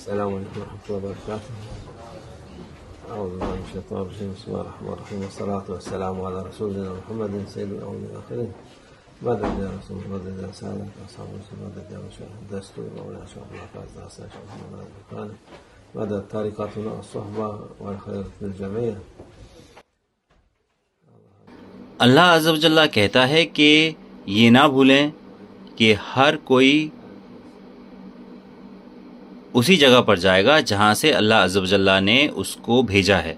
السلام عليكم ورحمة الله وبركاته. أعوذ بالله من الشيطان الرجيم. بسم الله الرحمن الرحيم، والصلاة والسلام على رسولنا محمد سيد الأولين والآخرين. مدد يا رسول الله، مدد يا سادة أصحاب رسول، مدد يا مشايخ الدستور وأولياء شيخ الحفاظ أساس محمد البخاري، مدد طريقتنا الصحبة والخير في الجميع. اللہ عز و جل کہتا ہے کہ یہ نہ بھولیں کہ ہر کوئی اسی جگہ پر جائے گا جہاں سے اللہ عز و جل نے اس کو بھیجا ہے.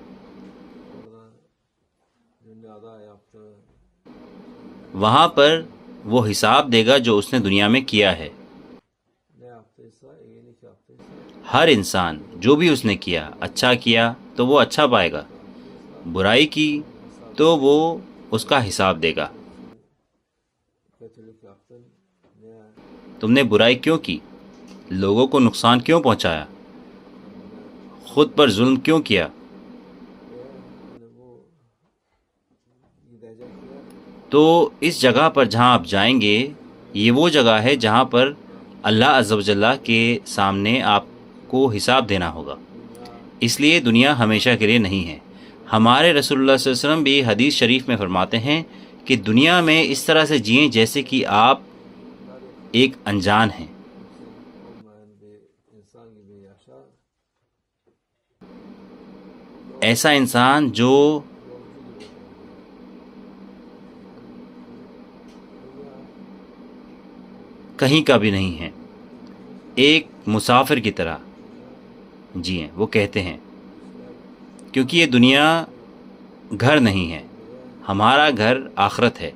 وہاں پر وہ حساب دے گا جو اس نے دنیا میں کیا ہے. ہر انسان جو بھی اس نے کیا، اچھا کیا تو وہ اچھا پائے گا، برائی کی تو وہ اس کا حساب دے گا. تم نے برائی کیوں کی؟ لوگوں کو نقصان کیوں پہنچایا؟ خود پر ظلم کیوں کیا؟ تو اس جگہ پر جہاں آپ جائیں گے، یہ وہ جگہ ہے جہاں پر اللہ عز و جل کے سامنے آپ کو حساب دینا ہوگا. اس لیے دنیا ہمیشہ کے لیے نہیں ہے. ہمارے رسول اللہ صلی اللہ علیہ وسلم بھی حدیث شریف میں فرماتے ہیں کہ دنیا میں اس طرح سے جئیں جیسے کہ آپ ایک انجان ہیں. ایسا انسان جو کہیں کا بھی نہیں ہے، ایک مسافر کی طرح جئیں، وہ کہتے ہیں. کیونکہ یہ دنیا گھر نہیں ہے، ہمارا گھر آخرت ہے.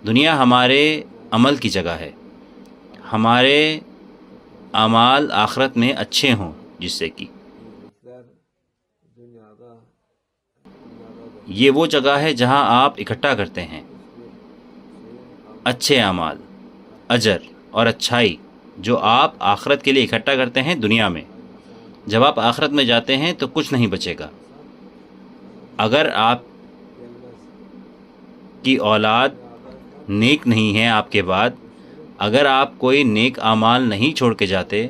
دنیا ہمارے عمل کی جگہ ہے. ہمارے اعمال آخرت میں اچھے ہوں، جس سے کہ یہ وہ جگہ ہے جہاں آپ اکٹھا کرتے ہیں اچھے اعمال، اجر اور اچھائی جو آپ آخرت کے لیے اکٹھا کرتے ہیں دنیا میں. جب آپ آخرت میں جاتے ہیں تو کچھ نہیں بچے گا. اگر آپ کی اولاد نیک نہیں ہے آپ کے بعد، اگر آپ کوئی نیک اعمال نہیں چھوڑ کے جاتے،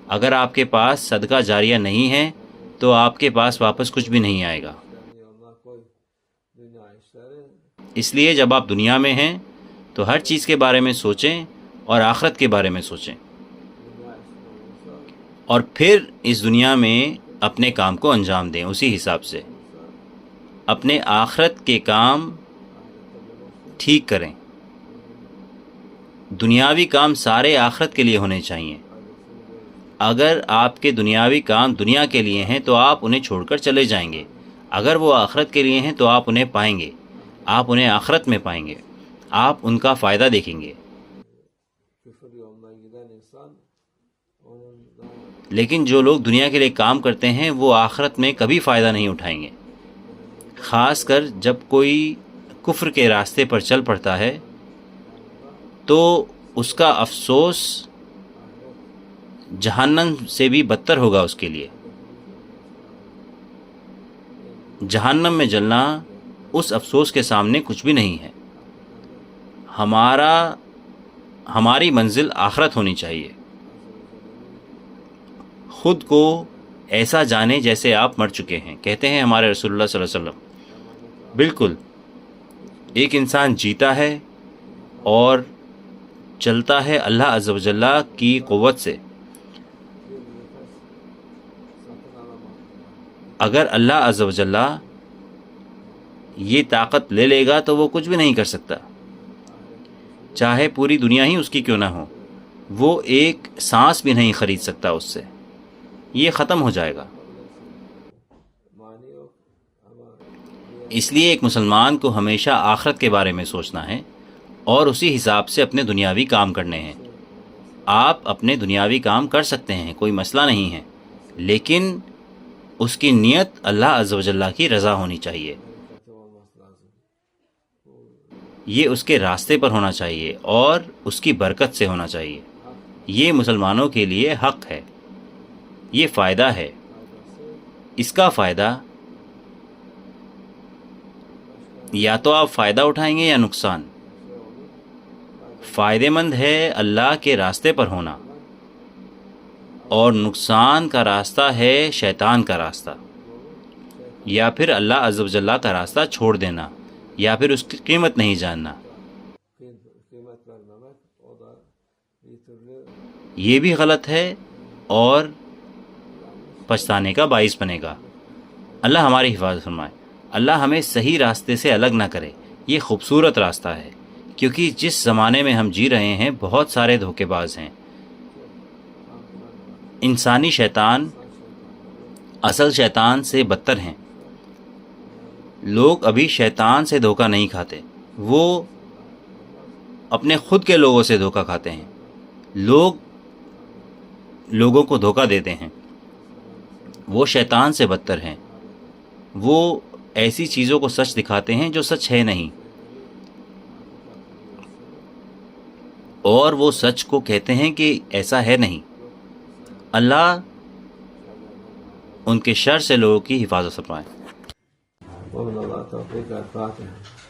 اگر آپ کے پاس صدقہ جاریہ نہیں ہے تو آپ کے پاس واپس کچھ بھی نہیں آئے گا. اس لیے جب آپ دنیا میں ہیں تو ہر چیز کے بارے میں سوچیں اور آخرت کے بارے میں سوچیں، اور پھر اس دنیا میں اپنے کام کو انجام دیں. اسی حساب سے اپنے آخرت کے کام ٹھیک کریں. دنیاوی کام سارے آخرت کے لیے ہونے چاہیے. اگر آپ کے دنیاوی کام دنیا کے لیے ہیں تو آپ انہیں چھوڑ کر چلے جائیں گے. اگر وہ آخرت کے لیے ہیں تو آپ انہیں پائیں گے، آپ انہیں آخرت میں پائیں گے، آپ ان کا فائدہ دیکھیں گے. لیکن جو لوگ دنیا کے لیے کام کرتے ہیں وہ آخرت میں کبھی فائدہ نہیں اٹھائیں گے. خاص کر جب کوئی کفر کے راستے پر چل پڑتا ہے تو اس کا افسوس جہنم سے بھی بدتر ہوگا اس کے لیے. جہنم میں جلنا اس افسوس کے سامنے کچھ بھی نہیں ہے. ہماری منزل آخرت ہونی چاہیے. خود کو ایسا جانے جیسے آپ مر چکے ہیں. کہتے ہیں ہمارے رسول اللہ صلی اللہ علیہ وسلم، بالکل ایک انسان جیتا ہے اور چلتا ہے اللہ عز و جل کی قوت سے. اگر اللہ عز و جل یہ طاقت لے لے گا تو وہ کچھ بھی نہیں کر سکتا، چاہے پوری دنیا ہی اس کی کیوں نہ ہو. وہ ایک سانس بھی نہیں خرید سکتا اس سے، یہ ختم ہو جائے گا. اس لیے ایک مسلمان کو ہمیشہ آخرت کے بارے میں سوچنا ہے اور اسی حساب سے اپنے دنیاوی کام کرنے ہیں. آپ اپنے دنیاوی کام کر سکتے ہیں، کوئی مسئلہ نہیں ہے، لیکن اس کی نیت اللہ عز و جل کی رضا ہونی چاہیے. یہ اس کے راستے پر ہونا چاہیے اور اس کی برکت سے ہونا چاہیے. یہ مسلمانوں کے لیے حق ہے، یہ فائدہ ہے. اس کا فائدہ یا تو آپ فائدہ اٹھائیں گے یا نقصان. فائدہ مند ہے اللہ کے راستے پر ہونا. اور نقصان کا راستہ ہے شیطان کا راستہ، یا پھر اللہ عز و جل کا راستہ چھوڑ دینا، یا پھر اس کی قیمت نہیں جاننا. kıymet vermemek, o da bir türlü یہ بھی غلط ہے اور پچھتانے کا باعث بنے گا. اللہ ہماری حفاظت فرمائے. اللہ ہمیں صحیح راستے سے الگ نہ کرے. یہ خوبصورت راستہ ہے، کیونکہ جس زمانے میں ہم جی رہے ہیں بہت سارے دھوکے باز ہیں. انسانی شیطان اصل شیطان سے بدتر ہیں. لوگ ابھی شیطان سے دھوکہ نہیں کھاتے، وہ اپنے خود کے لوگوں سے دھوکہ کھاتے ہیں. لوگ لوگوں کو دھوکہ دیتے ہیں، وہ شیطان سے بدتر ہیں. وہ ایسی چیزوں کو سچ دکھاتے ہیں جو سچ ہے نہیں، اور وہ سچ کو کہتے ہیں کہ ایسا ہے نہیں. اللہ ان کے شر سے لوگوں کی حفاظت فرمائے. ومن الله توفيق. الفاتحة.